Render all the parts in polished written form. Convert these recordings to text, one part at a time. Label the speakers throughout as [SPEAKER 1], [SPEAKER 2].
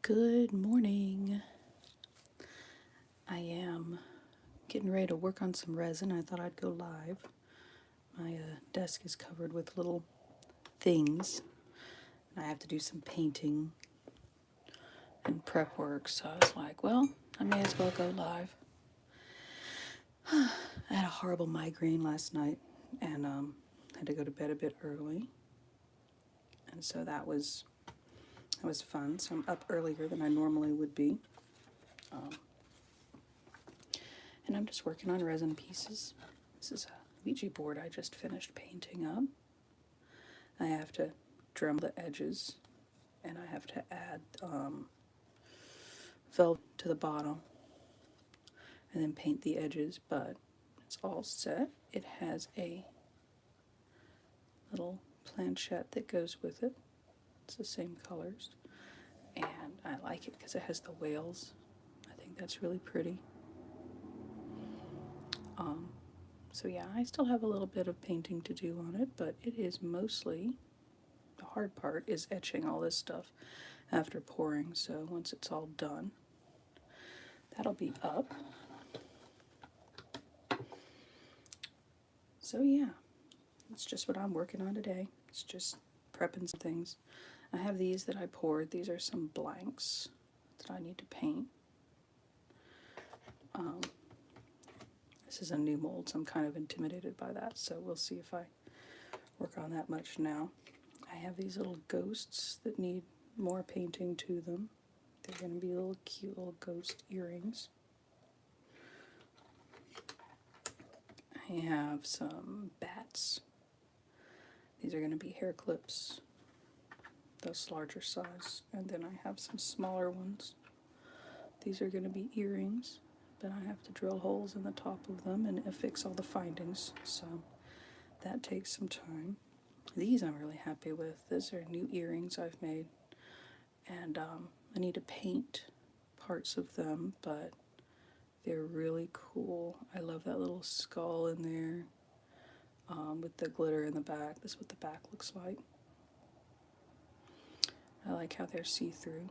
[SPEAKER 1] Good morning. I am getting ready to work on some resin. I thought I'd go live. My desk is covered with little things. I have to do some painting and prep work, so I was like, well, I may as well go live. I had a horrible migraine last night and had to go to bed a bit early. And so that was fun. So I'm up earlier than I normally would be. And I'm just working on resin pieces. This is a Ouija board I just finished painting up. I have to trim the edges, and I have to add velvet to the bottom, and then paint the edges, but it's all set. It has a little planchette that goes with it. It's the same colors, and I like it because it has the whales. I think that's really pretty. So yeah, I still have a little bit of painting to do on it, but it is mostly, the hard part is etching all this stuff after pouring. So once it's all done, that'll be up. So yeah, that's just what I'm working on today. It's just prepping some things. I have these that I poured. These are some blanks that I need to paint. This is a new mold, so I'm kind of intimidated by that, so we'll see if I work on that much now. I have these little ghosts that need more painting to them. They're going to be little cute little ghost earrings. I have some bats. These are going to be hair clips, those larger size. And then I have some smaller ones. These are going to be earrings, but I have to drill holes in the top of them and affix all the findings, so that takes some time. These I'm really happy with. These are new earrings I've made, and I need to paint parts of them, but they're really cool. I love that little skull in there with the glitter in the back. This is what the back looks like. I like how they're see-through.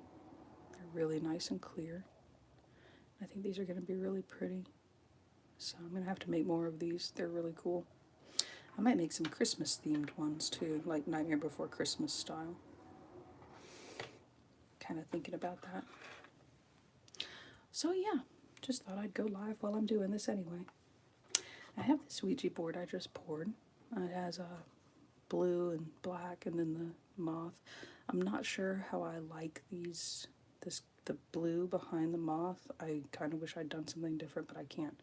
[SPEAKER 1] They're really nice and clear. I think these are going to be really pretty. So I'm going to have to make more of these. They're really cool. I might make some Christmas themed ones too, like Nightmare Before Christmas style. Kind of thinking about that. So yeah, just thought I'd go live while I'm doing this anyway. I have this Ouija board I just poured. It has a blue and black and then the moth. I'm not sure how I like the blue behind the moth. I kind of wish I'd done something different, but I can't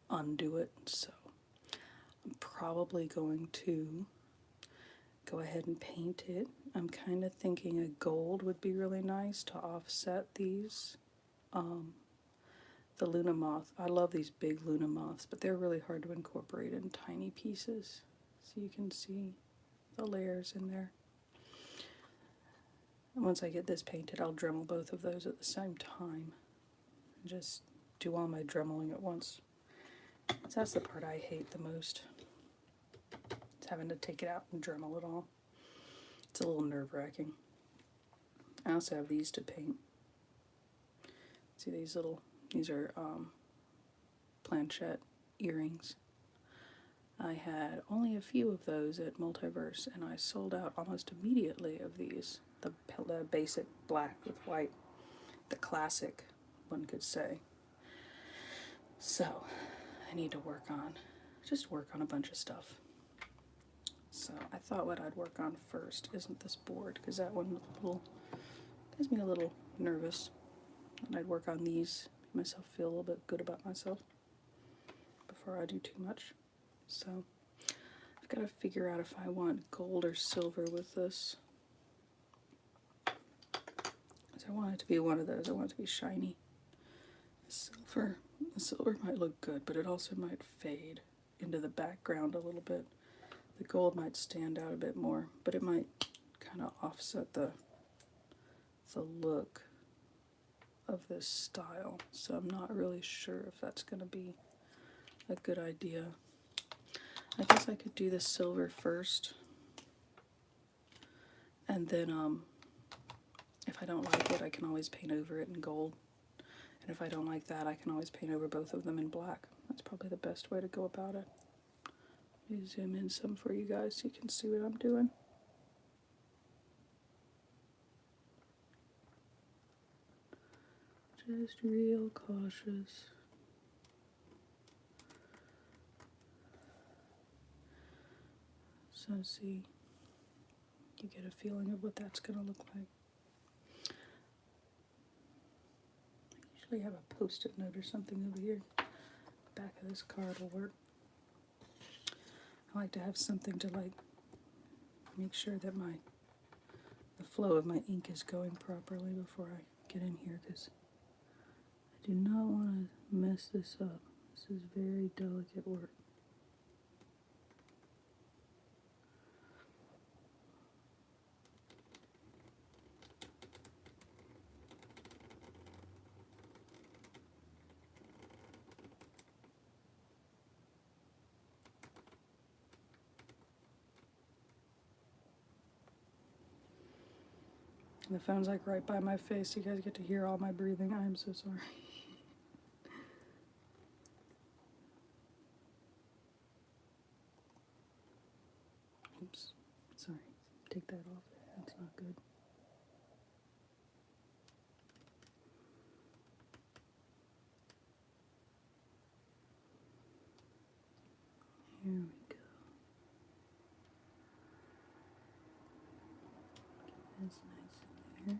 [SPEAKER 1] undo it, so I'm probably going to go ahead and paint it. I'm kind of thinking a gold would be really nice to offset these. The Luna moth. I love these big Luna moths, but they're really hard to incorporate in tiny pieces. So you can see the layers in there. And once I get this painted, I'll Dremel both of those at the same time. Just do all my Dremeling at once. So that's the part I hate the most. It's having to take it out and Dremel it all. It's a little nerve-wracking. I also have these to paint. See these are planchette earrings. I had only a few of those at Multiverse, and I sold out almost immediately of these. The basic black with white, the classic, one could say. So I need to work on a bunch of stuff. So I thought what I'd work on first isn't this board, because that one has me a little nervous. And I'd work on these, make myself feel a little bit good about myself before I do too much. So I've got to figure out if I want gold or silver with this. I want it to be one of those. I want it to be shiny. The silver might look good, but it also might fade into the background a little bit. The gold might stand out a bit more, but it might kind of offset the look of this style. So I'm not really sure if that's going to be a good idea. I guess I could do the silver first, and then If I don't like it, I can always paint over it in gold. And if I don't like that, I can always paint over both of them in black. That's probably the best way to go about it. Let me zoom in some for you guys so you can see what I'm doing. Just real cautious. So see, you get a feeling of what that's going to look like. I usually have a post-it note or something over here. Back of this card will work. I like to have something to like make sure that the flow of my ink is going properly before I get in here, because I do not want to mess this up. This is very delicate work. And the phone's like right by my face. You guys get to hear all my breathing. I'm so sorry. Oops. Sorry. Take that off. That's not good. Here we go. Get this nice in there.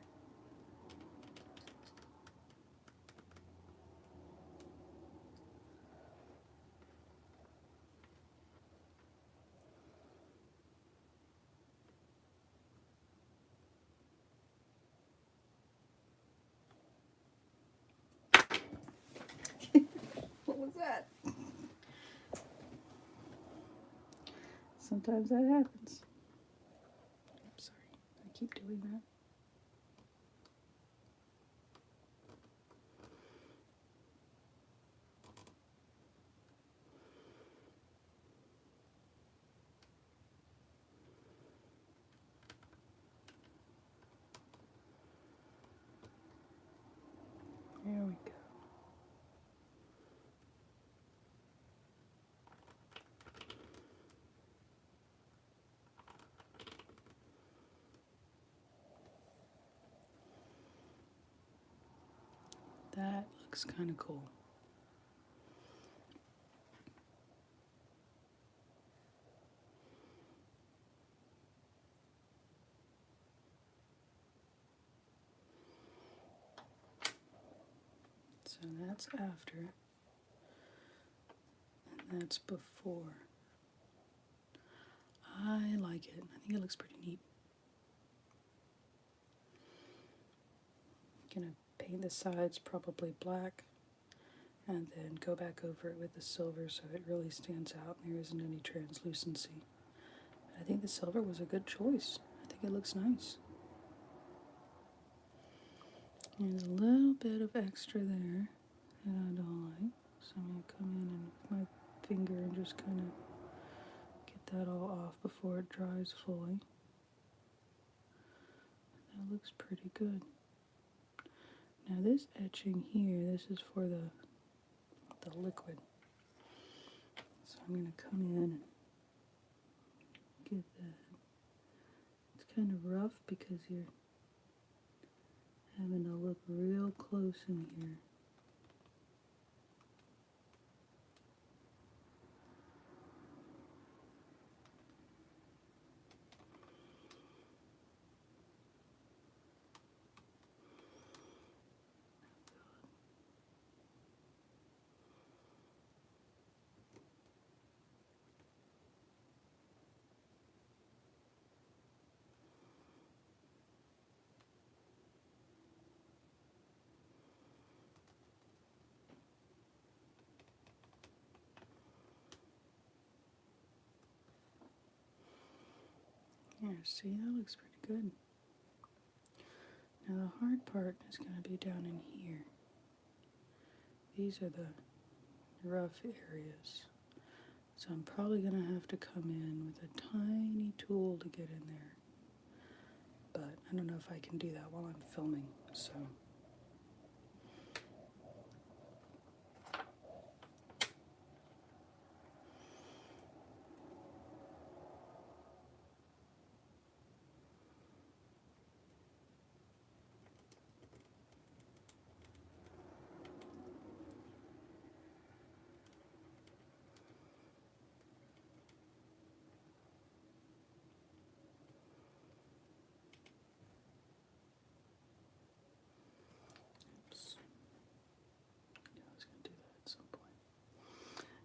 [SPEAKER 1] What was that? Sometimes that happens. Oops, sorry. I keep doing that. There we go. That looks kind of cool. So that's after, and that's before. I like it. I think it looks pretty neat. I'm gonna paint the sides probably black, and then go back over it with the silver so it really stands out and there isn't any translucency. I think the silver was a good choice. I think it looks nice. There's a little bit of extra there that I don't like, so I'm going to come in and with my finger and just kind of get that all off before it dries fully. That looks pretty good. Now this etching here, this is for the liquid. So I'm going to come in and get that. It's kind of rough because you're having to look real close in here. Here, see, that looks pretty good. Now the hard part is going to be down in here. These are the rough areas. So I'm probably going to have to come in with a tiny tool to get in there. But I don't know if I can do that while I'm filming, so.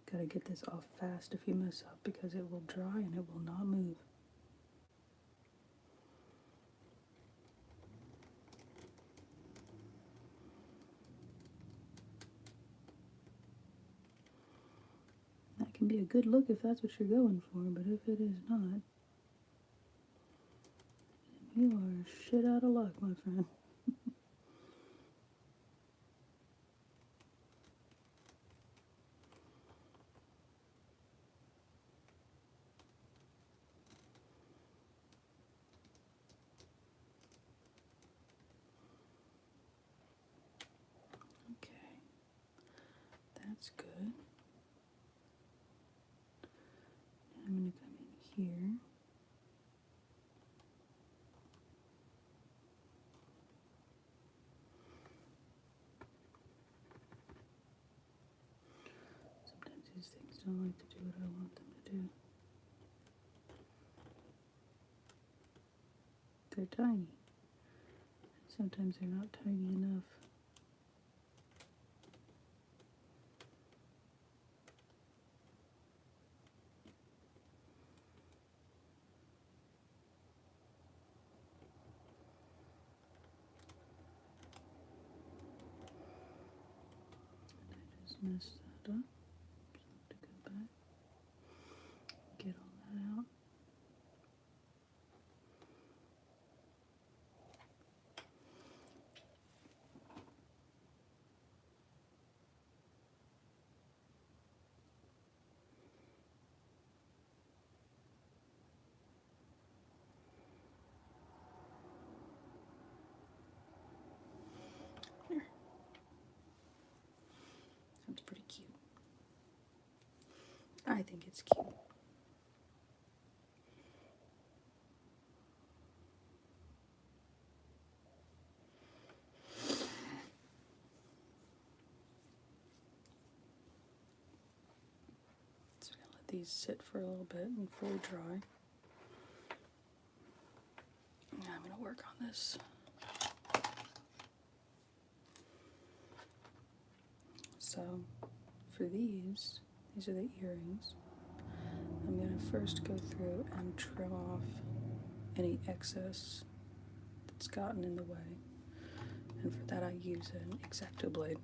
[SPEAKER 1] Gotta get this off fast if you mess up because it will dry and it will not move. That can be a good look if that's what you're going for, but if it is not, you are shit out of luck, my friend. Okay, that's good. I'm going to come in here. Sometimes these things don't like to do what I want them to do. They're tiny. Sometimes they're not tiny enough. I just messed that up. So I have to go back, get all that out. There. That's pretty cute. I think it's cute. So we're gonna let these sit for a little bit and fully dry. Now I'm gonna work on this. So for these are the earrings. I'm going to first go through and trim off any excess that's gotten in the way. And for that I use an X-Acto blade.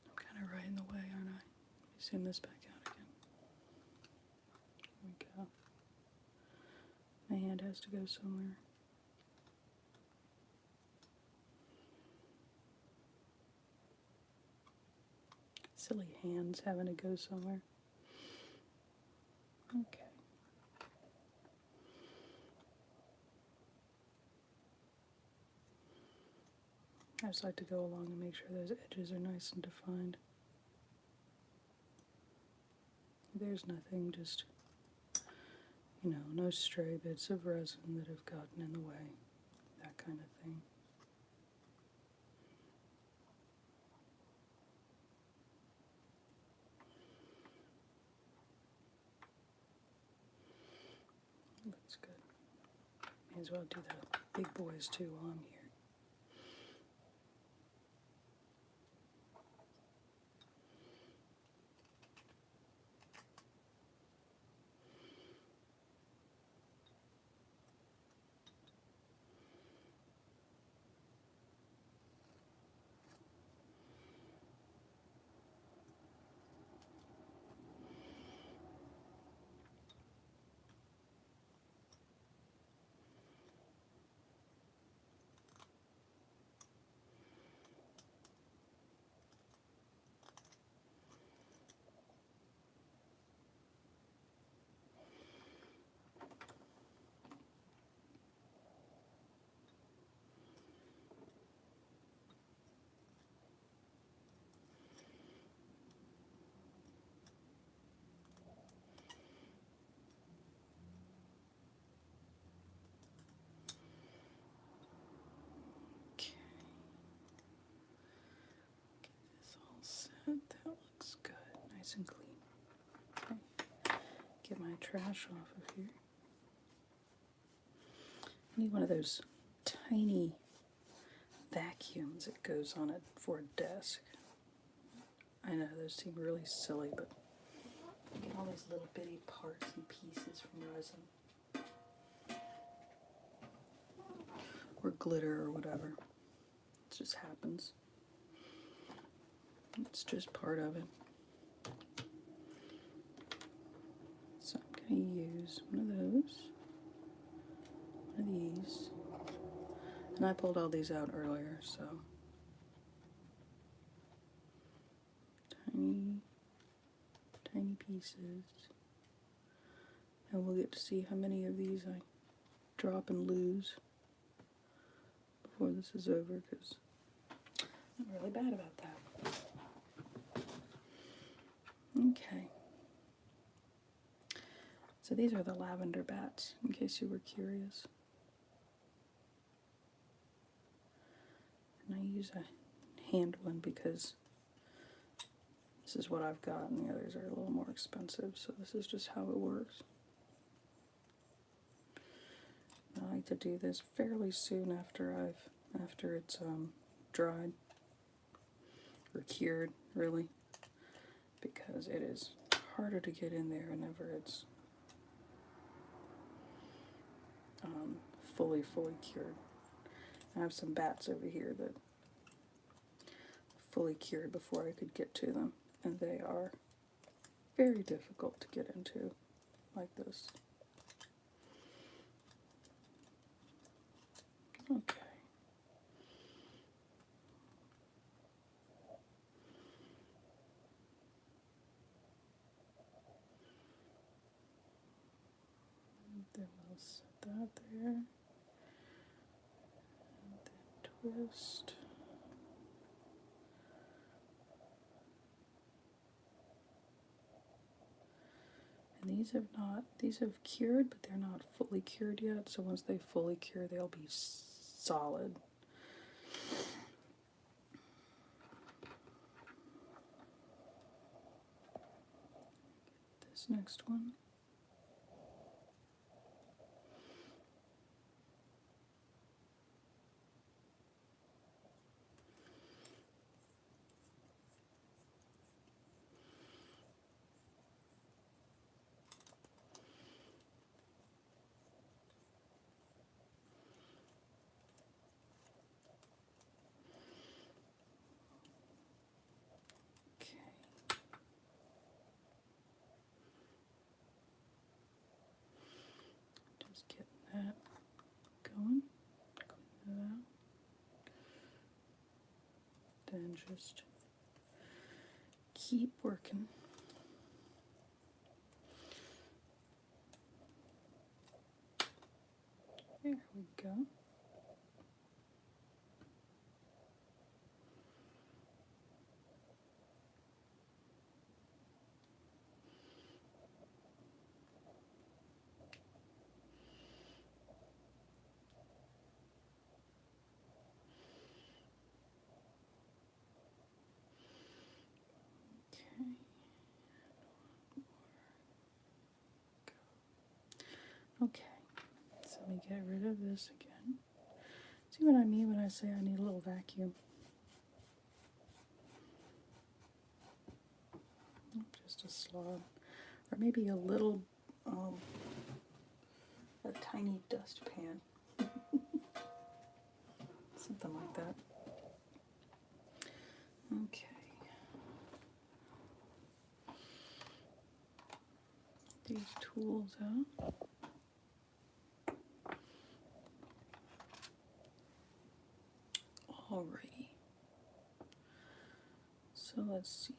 [SPEAKER 1] I'm kind of right in the way, aren't I? Let me zoom this back out again. There we go. My hand has to go somewhere. Silly hands having to go somewhere. Okay. I just like to go along and make sure those edges are nice and defined. There's nothing, just, you know, no stray bits of resin that have gotten in the way, that kind of thing. Looks good. May as well do the big boys too while I'm here. nice and clean. Okay. Get my trash off of here. I need one of those tiny vacuums that goes on it for a desk. I know those seem really silly, but you get all these little bitty parts and pieces from resin. Or glitter or whatever. It just happens. It's just part of it. So I'm going to use one of those, one of these, and I pulled all these out earlier, so tiny pieces, and we'll get to see how many of these I drop and lose before this is over, because I'm really bad about that. Okay. So these are the lavender bats, in case you were curious. And I use a hand one because this is what I've got, and the others are a little more expensive, so this is just how it works. I like to do this fairly soon after it's dried or cured, really, because it is harder to get in there whenever it's fully cured. I have some bats over here that fully cured before I could get to them, and they are very difficult to get into like this. Okay. And then we'll set that there. And then twist. And these have cured, but they're not fully cured yet, so once they fully cure, they'll be solid. This next one. Just getting that going. Clean that out. Then just keep working. There we go. Okay, so let me get rid of this again. See what I mean when I say I need a little vacuum? Just a slob, or maybe a little, a tiny dustpan. Something like that. Okay. These tools out. Alrighty. So let's see.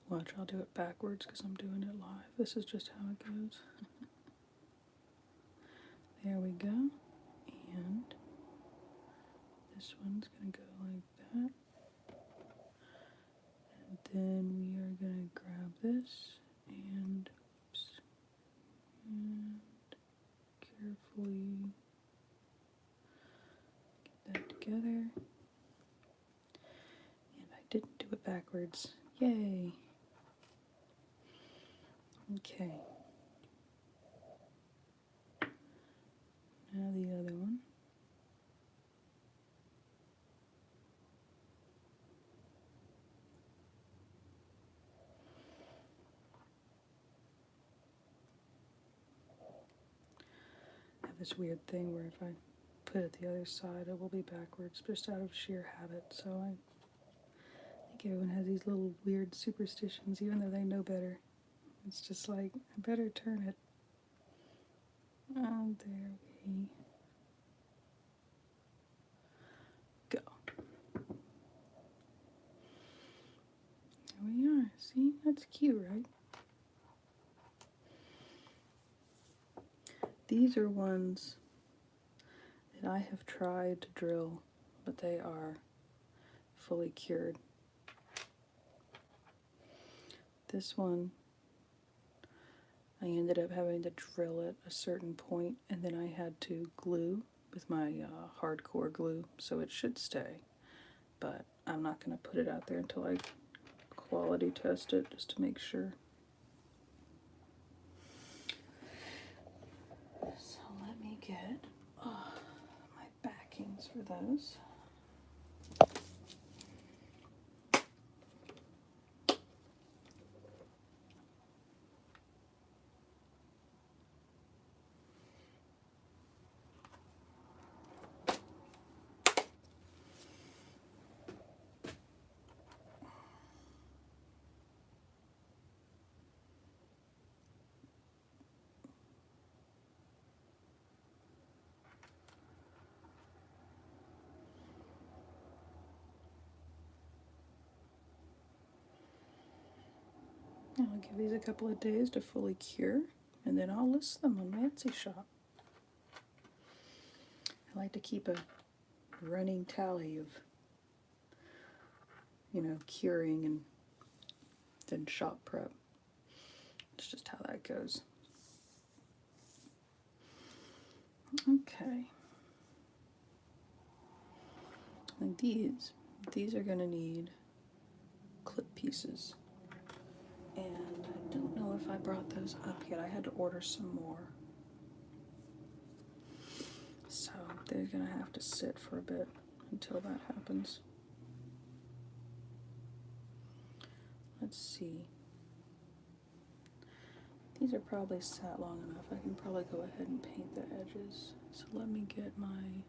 [SPEAKER 1] Watch, I'll do it backwards because I'm doing it live. This is just how it goes. There we go. And this one's going to go like that. then we are going to grab this and, oops, and carefully get that together. And I didn't do it backwards. Yay! Okay. Now the other one. I have this weird thing where if I put it the other side, it will be backwards, just out of sheer habit. So I think everyone has these little weird superstitions, even though they know better. It's just like, I better turn it. And there we go. There we are. See, that's cute, right? These are ones that I have tried to drill, but they are fully cured. This one, I ended up having to drill at a certain point, and then I had to glue with my hardcore glue, so it should stay. But I'm not going to put it out there until I quality test it, just to make sure. So let me get my backings for those. I'll give these a couple of days to fully cure, and then I'll list them on my Etsy shop. I like to keep a running tally of, curing and then shop prep. It's just how that goes. Okay. And these are going to need clip pieces. And I don't know if I brought those up yet. I had to order some more. So they're going to have to sit for a bit until that happens. Let's see. These are probably sat long enough. I can probably go ahead and paint the edges. So let me get my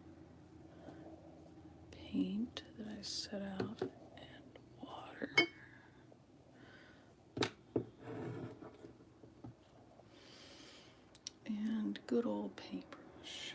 [SPEAKER 1] paint that I set out and water. And good old paintbrush.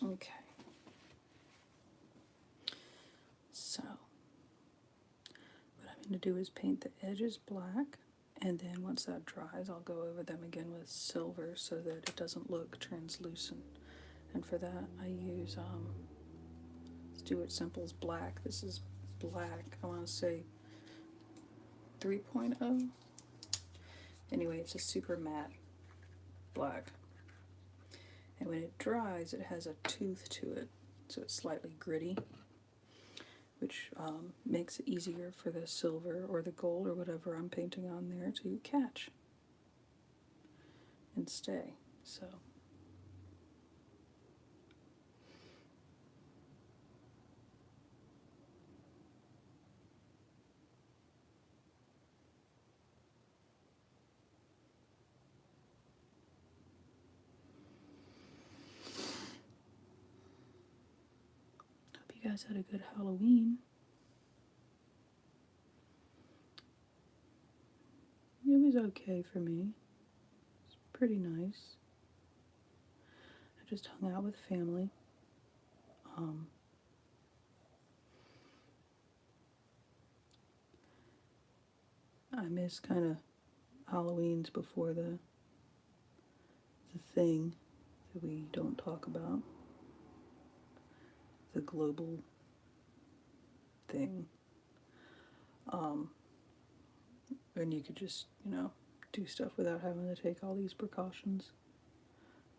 [SPEAKER 1] Okay. So, what I'm going to do is paint the edges black, and then once that dries, I'll go over them again with silver so that it doesn't look translucent. And for that, I use Stuart Simple's black. This is black, I want to say 3.0. Anyway, it's a super matte black. And when it dries, it has a tooth to it, so it's slightly gritty, which makes it easier for the silver or the gold or whatever I'm painting on there to catch and stay. So hope you guys had a good Halloween. okay for me. It's pretty nice. I just hung out with family. I miss kind of Halloween's before the thing that we don't talk about, the global thing. And you could just, do stuff without having to take all these precautions.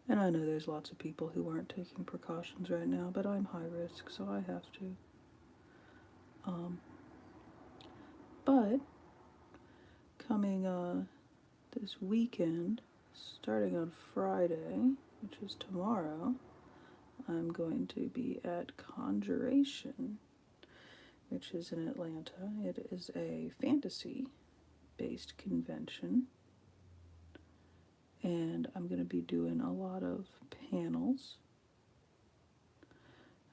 [SPEAKER 1] And I know there's lots of people who aren't taking precautions right now, but I'm high risk, so I have to. But coming this weekend, starting on Friday, which is tomorrow, I'm going to be at Conjuration, which is in Atlanta. It is a fantasy-based convention, and I'm going to be doing a lot of panels.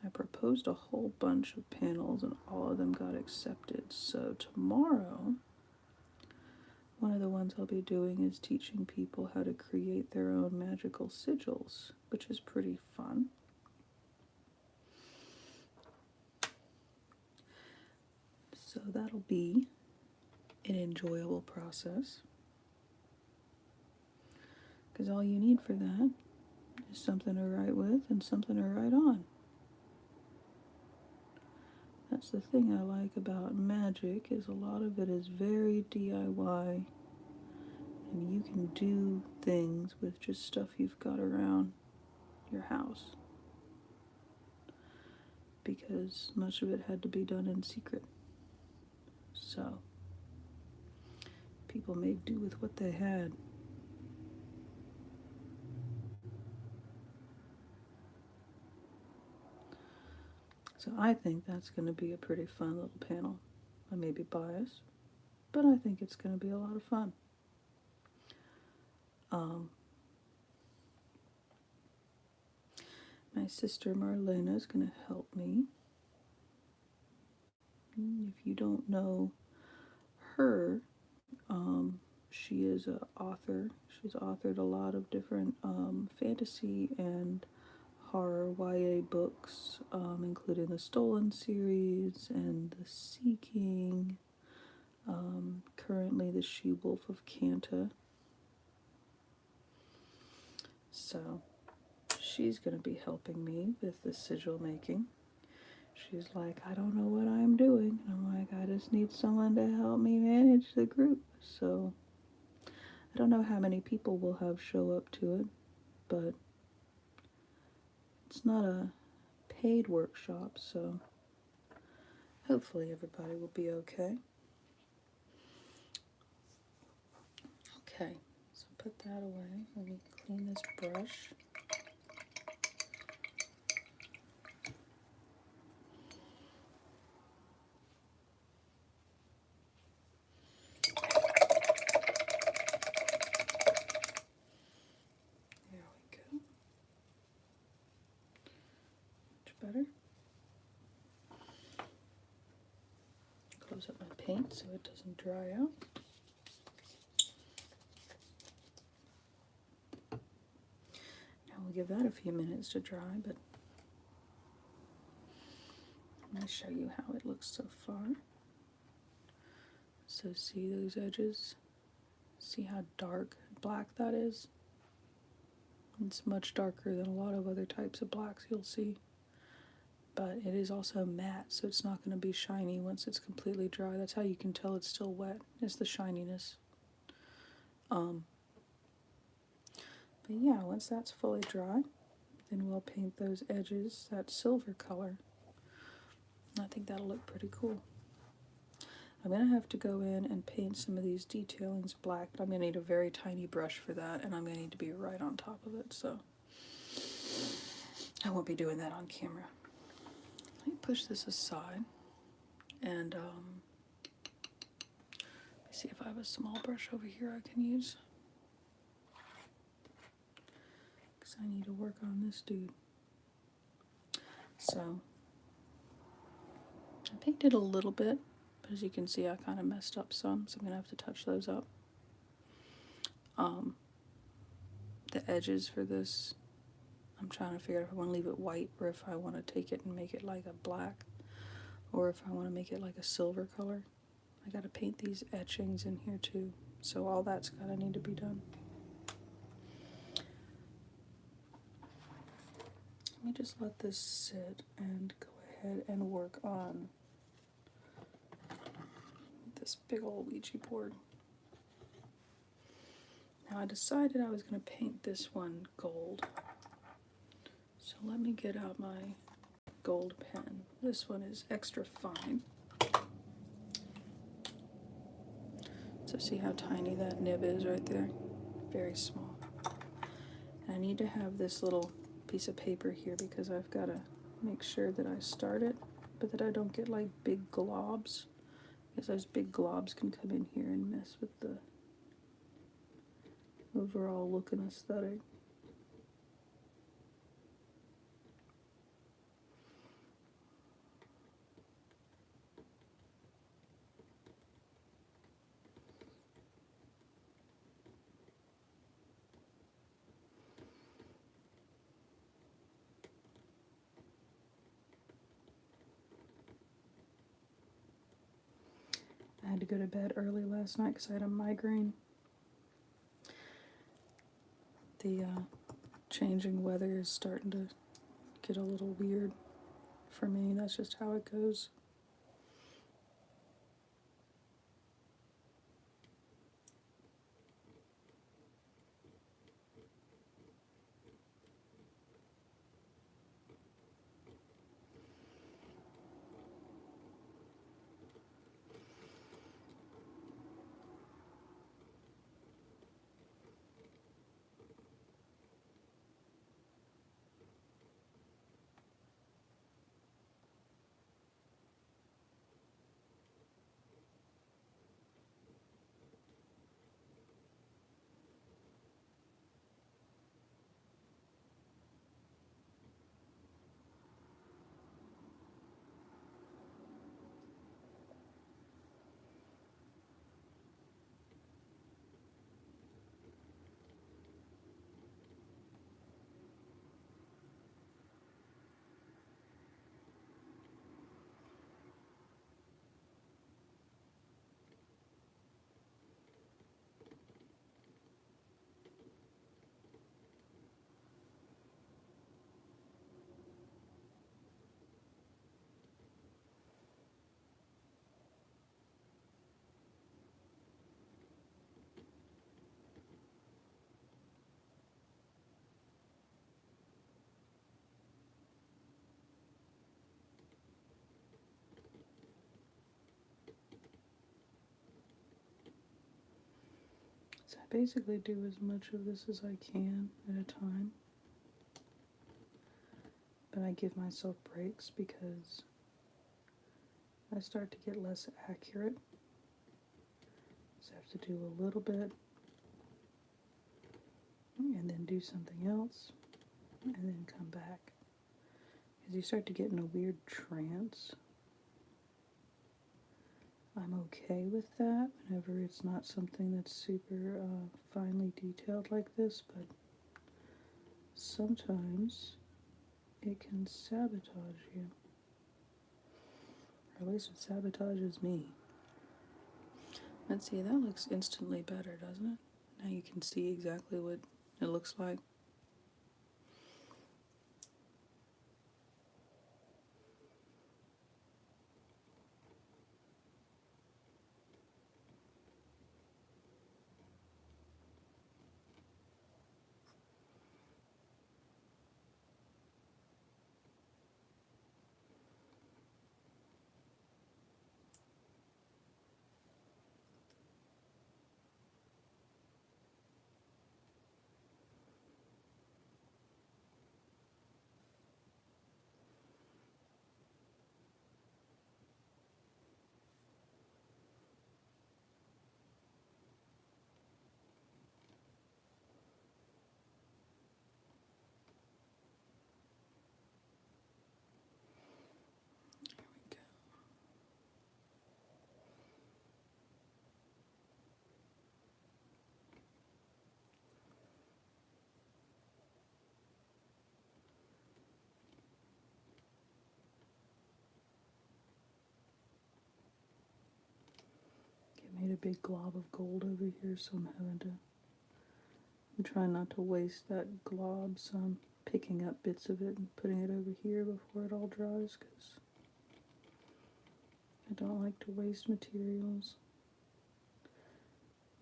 [SPEAKER 1] I proposed a whole bunch of panels, and all of them got accepted. So tomorrow, one of the ones I'll be doing is teaching people how to create their own magical sigils, which is pretty fun. So that'll be an enjoyable process, because all you need for that is something to write with and something to write on. That's the thing I like about magic, is a lot of it is very DIY, and you can do things with just stuff you've got around your house, because much of it had to be done in secret. So people made do with what they had. So I think that's going to be a pretty fun little panel. I may be biased, but I think it's going to be a lot of fun. My sister Marlena is going to help me. If you don't know her, she is an author. She's authored a lot of different fantasy and horror YA books, including the Stolen series and the Seeking, currently the She-Wolf of Kanta. So she's going to be helping me with the sigil making. She's like, I don't know what I'm doing. And I'm like, I just need someone to help me manage the group. So I don't know how many people we'll have show up to it, but it's not a paid workshop, so hopefully everybody will be okay. Okay, so put that away. Let me clean this brush. There we go. Much better. Close up my paint so it doesn't dry out. Now we'll give that a few minutes to dry, but I'm going to show you how it looks so far. So see those edges? See how dark black that is? It's much darker than a lot of other types of blacks you'll see. But it is also matte, so it's not going to be shiny once it's completely dry. That's how you can tell it's still wet, is the shininess. But yeah, once that's fully dry, then we'll paint those edges that silver color. I think that'll look pretty cool. I'm going to have to go in and paint some of these detailings black, but I'm going to need a very tiny brush for that, and I'm going to need to be right on top of it, so I won't be doing that on camera. Let me push this aside, and let me see if I have a small brush over here I can use, because I need to work on this dude. So I painted a little bit, but as you can see I kind of messed up some, so I'm going to have to touch those up. the edges for this. I'm trying to figure out if I want to leave it white or if I want to take it and make it like a black, or if I want to make it like a silver color. I gotta paint these etchings in here too, so all that's gotta need to be done. Let me just let this sit and go ahead and work on this big old Ouija board. Now I decided I was going to paint this one gold. So let me get out my gold pen. This one is extra fine. So see how tiny that nib is right there? Very small. And I need to have this little piece of paper here because I've got to make sure that I start it, but that I don't get like big globs, because those big globs can come in here and mess with the overall look and aesthetic. I had to go to bed early last night because I had a migraine. The changing weather is starting to get a little weird for me. That's just how it goes. So I basically do as much of this as I can at a time. But I give myself breaks because I start to get less accurate. So I have to do a little bit and then do something else and then come back. Because you start to get in a weird trance. I'm okay with that whenever it's not something that's super finely detailed like this, but sometimes it can sabotage you. Or at least it sabotages me. Let's see, that looks instantly better, doesn't it? Now you can see exactly what it looks like. a big glob of gold over here, so I'm trying not to waste that glob, so I'm picking up bits of it and putting it over here before it all dries, because I don't like to waste materials.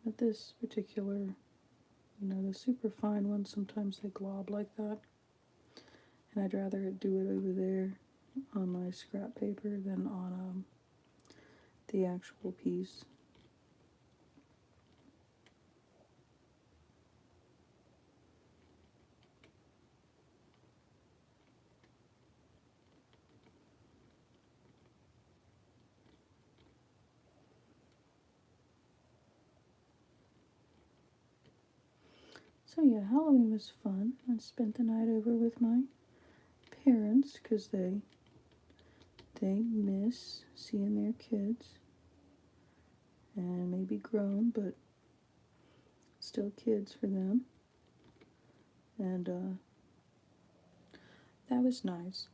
[SPEAKER 1] But this particular, the super fine ones, sometimes they glob like that. And I'd rather do it over there on my scrap paper than on the actual piece. So yeah, Halloween was fun. I spent the night over with my parents because they miss seeing their kids, and maybe grown, but still kids for them. And that was nice.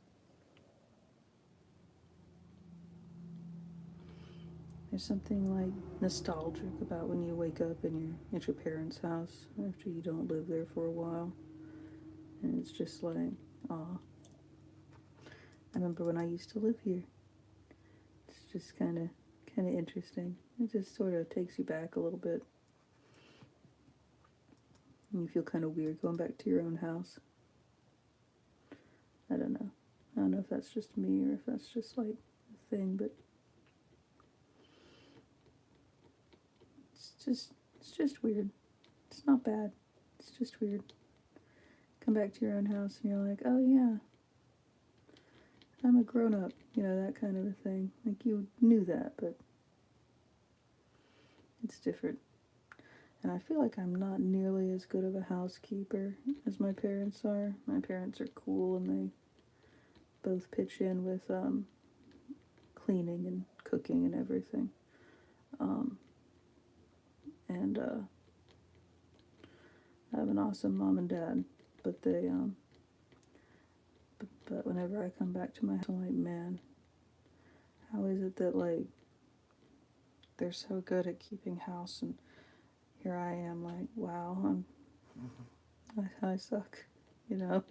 [SPEAKER 1] There's something like nostalgic about when you wake up and you're at your parents' house after you don't live there for a while. And it's just like, aw. I remember when I used to live here. It's just kind of interesting. It just sort of takes you back a little bit. And you feel kind of weird going back to your own house. I don't know. I don't know if that's just me or if that's just like a thing, but it's just weird. It's not bad. It's just weird. Come back to your own house and you're like, oh yeah, I'm a grown up, that kind of a thing. Like you knew that, but it's different. And I feel like I'm not nearly as good of a housekeeper as my parents are. My parents are cool and they both pitch in with cleaning and cooking and everything. And I have an awesome mom and dad, but they but whenever I come back to my house, I'm like, man, how is it that like they're so good at keeping house, and here I am like, wow, I suck, I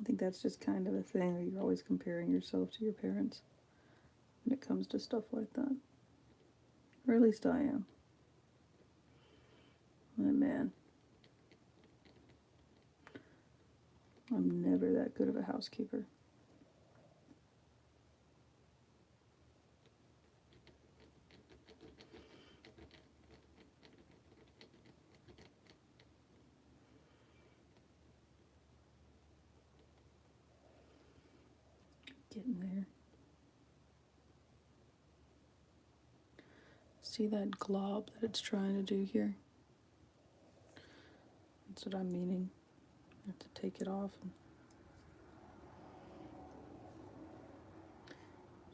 [SPEAKER 1] think that's just kind of a thing where you're always comparing yourself to your parents when it comes to stuff like that. Or at least I am. But man, I'm never that good of a housekeeper. Getting there. See that glob that it's trying to do here? That's what I'm meaning. I have to take it off. And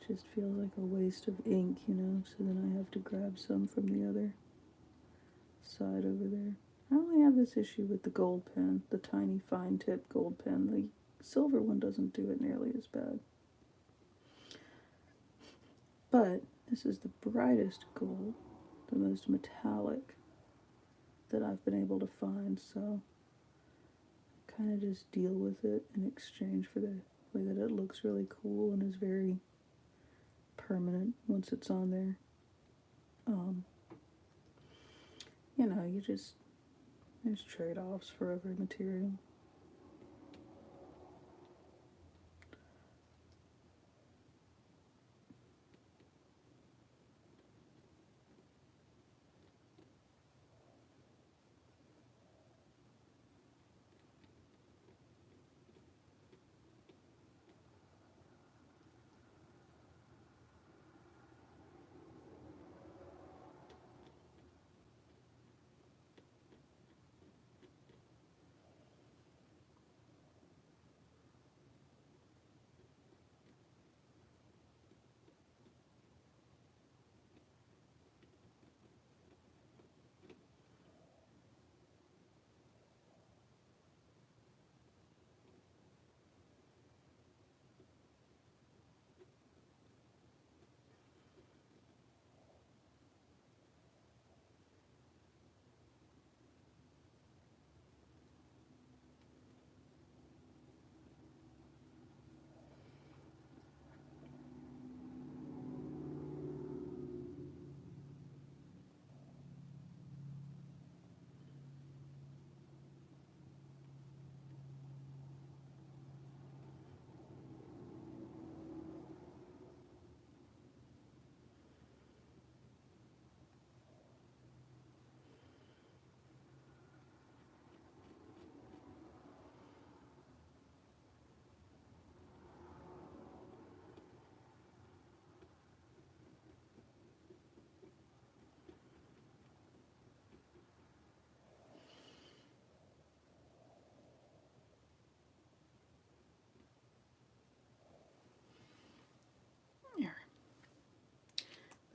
[SPEAKER 1] it just feels like a waste of ink, so then I have to grab some from the other side over there. I only have this issue with the gold pen, the tiny fine tip gold pen. The silver one doesn't do it nearly as bad. But this is the brightest gold, the most metallic that I've been able to find, so I kind of just deal with it in exchange for the way that it looks really cool and is very permanent once it's on there. There's trade-offs for every material.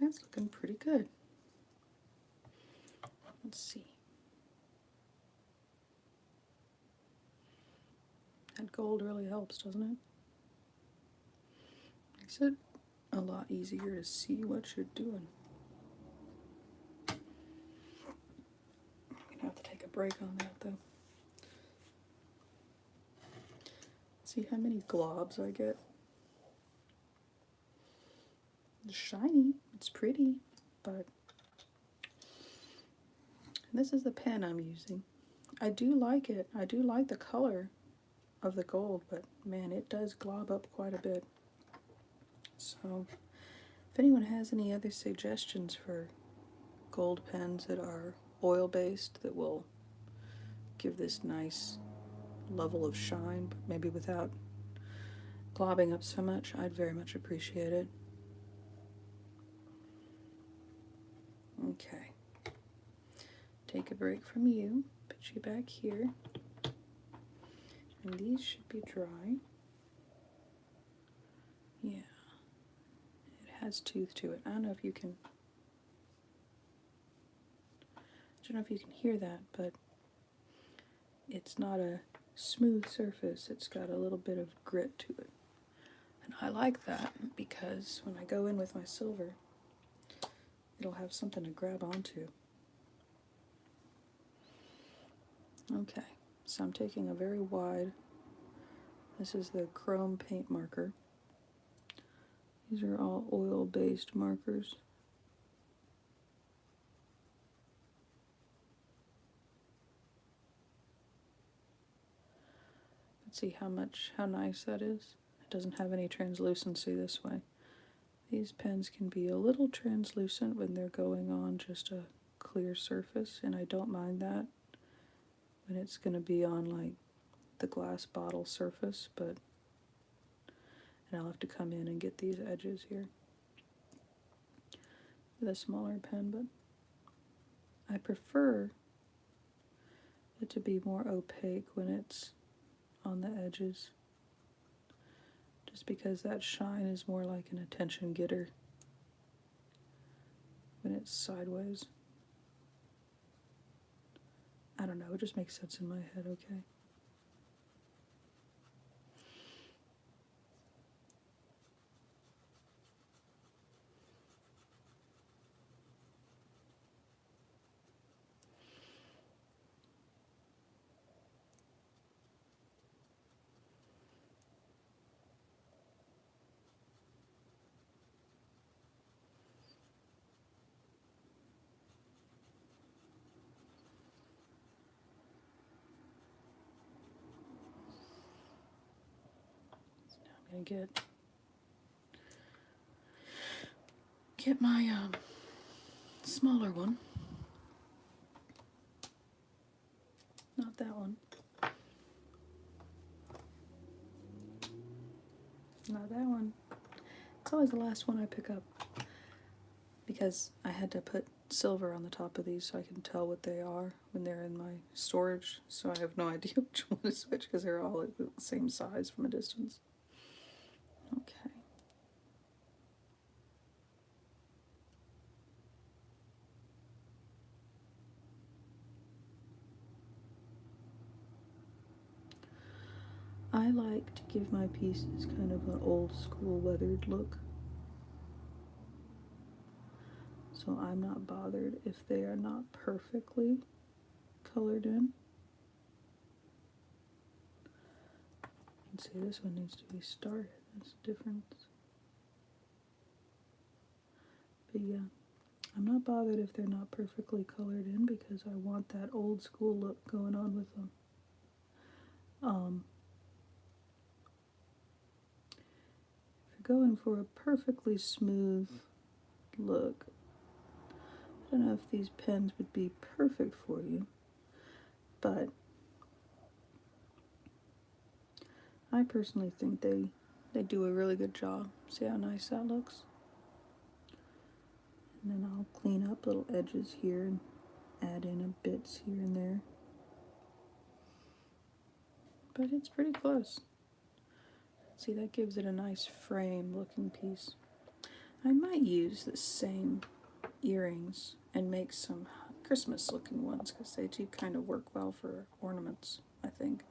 [SPEAKER 1] That's looking pretty good. Let's see. That gold really helps, doesn't it? Makes it a lot easier to see what you're doing. I'm gonna have to take a break on that though. See how many globs I get. It's shiny, it's pretty, but this is the pen I'm using. I do like it. I do like the color of the gold, but man, it does glob up quite a bit. So if anyone has any other suggestions for gold pens that are oil based that will give this nice level of shine, but maybe without globbing up so much, I'd very much appreciate it. Okay. Take a break from you, put you back here, and these should be dry. Yeah, it has tooth to it. I don't know if you can hear that, but it's not a smooth surface. It's got a little bit of grit to it. And I like that because when I go in with my silver, it'll have something to grab onto. Okay, so I'm taking a very wide, this is the chrome paint marker. These are all oil-based markers. Let's see how nice that is. It doesn't have any translucency this way. These pens can be a little translucent when they're going on just a clear surface, and I don't mind that when it's going to be on like the glass bottle surface, and I'll have to come in and get these edges here with a smaller pen, but I prefer it to be more opaque when it's on the edges, just because that shine is more like an attention getter when it's sideways. I don't know, it just makes sense in my head, okay? I'm gonna get my smaller one. Not that one. Not that one. It's always the last one I pick up because I had to put silver on the top of these so I can tell what they are when they're in my storage, so I have no idea which one to switch because they're all at the same size from a distance. Okay. I like to give my pieces kind of an old school weathered look. So I'm not bothered if they are not perfectly colored in. And see, this one needs to be started. That's the difference. But yeah, I'm not bothered if they're not perfectly colored in because I want that old school look going on with them. If you're going for a perfectly smooth look, I don't know if these pens would be perfect for you, but I personally think they do a really good job. See how nice that looks? And then I'll clean up little edges here and add in a bits here and there. But it's pretty close. See, that gives it a nice frame looking piece. I might use the same earrings and make some Christmas looking ones because they do kind of work well for ornaments, I think.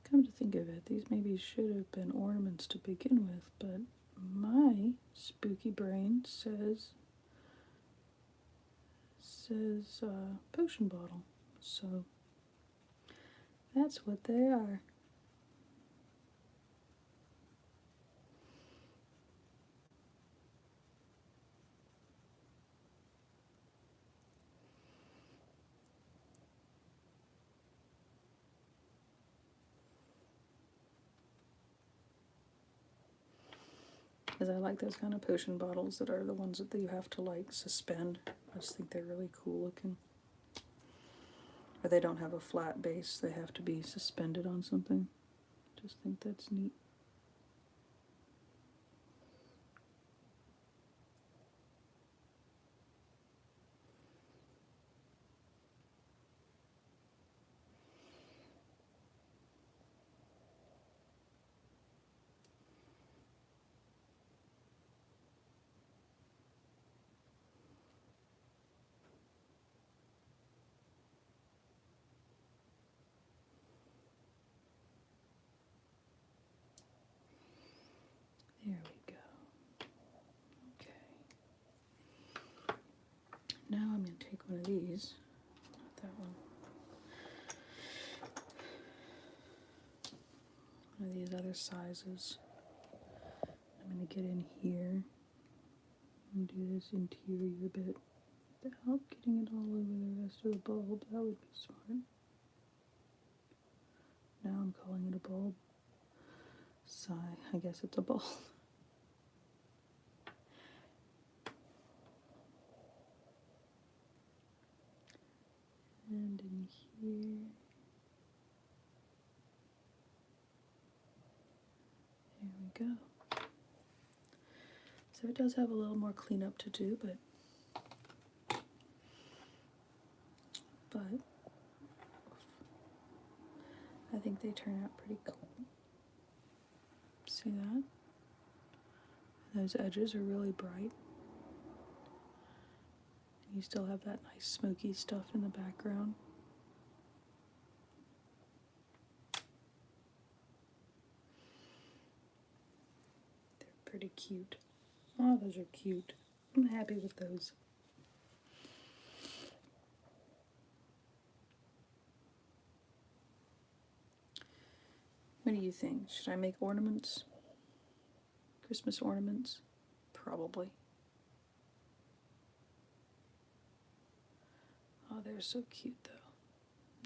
[SPEAKER 1] Come to think of it, these maybe should have been ornaments to begin with, but my spooky brain says potion bottle, so that's what they are. Because I like those kind of potion bottles that are the ones that you have to like suspend. I just think they're really cool looking. Or they don't have a flat base, they have to be suspended on something. Just think that's neat. There we go. Okay. Now I'm going to take one of these. Not that one. One of these other sizes. I'm going to get in here and do this interior bit without getting it all over the rest of the bulb. That would be smart. Now I'm calling it a bulb. Sigh, I guess it's a bulb. And in here. There we go. So it does have a little more cleanup to do, but I think they turn out pretty cool. See that? Those edges are really bright. You still have that nice smoky stuff in the background. They're pretty cute. Oh, those are cute. I'm happy with those. What do you think? Should I make ornaments? Christmas ornaments? Probably. Oh, they're so cute though.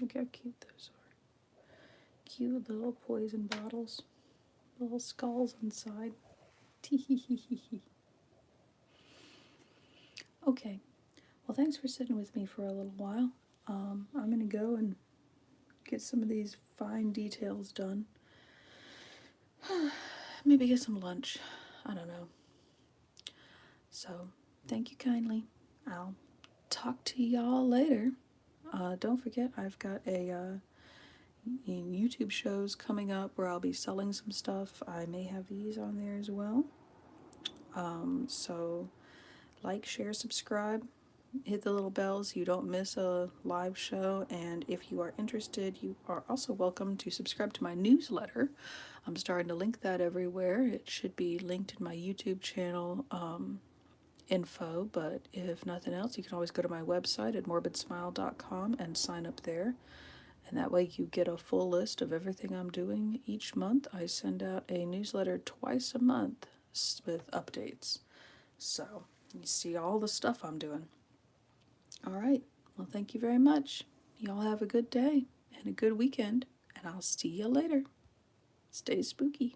[SPEAKER 1] Look how cute those are. Cute little poison bottles. Little skulls inside. Okay. Well, thanks for sitting with me for a little while. I'm going to go and get some of these fine details done. Maybe get some lunch. I don't know. So, thank you kindly. I'll talk to y'all later. Don't forget, I've got a YouTube shows coming up where I'll be selling some stuff. I may have these on there as well. So, like, share, subscribe. Hit the little bell so you don't miss a live show, and if you are interested, you are also welcome to subscribe to my newsletter. I'm starting to link that everywhere. It should be linked in my YouTube channel info, but if nothing else, you can always go to my website at morbidsmile.com and sign up there, and that way you get a full list of everything I'm doing each month. I send out a newsletter twice a month with updates, so you see all the stuff I'm doing. All right. Well, thank you very much. Y'all have a good day and a good weekend, and I'll see you later. Stay spooky.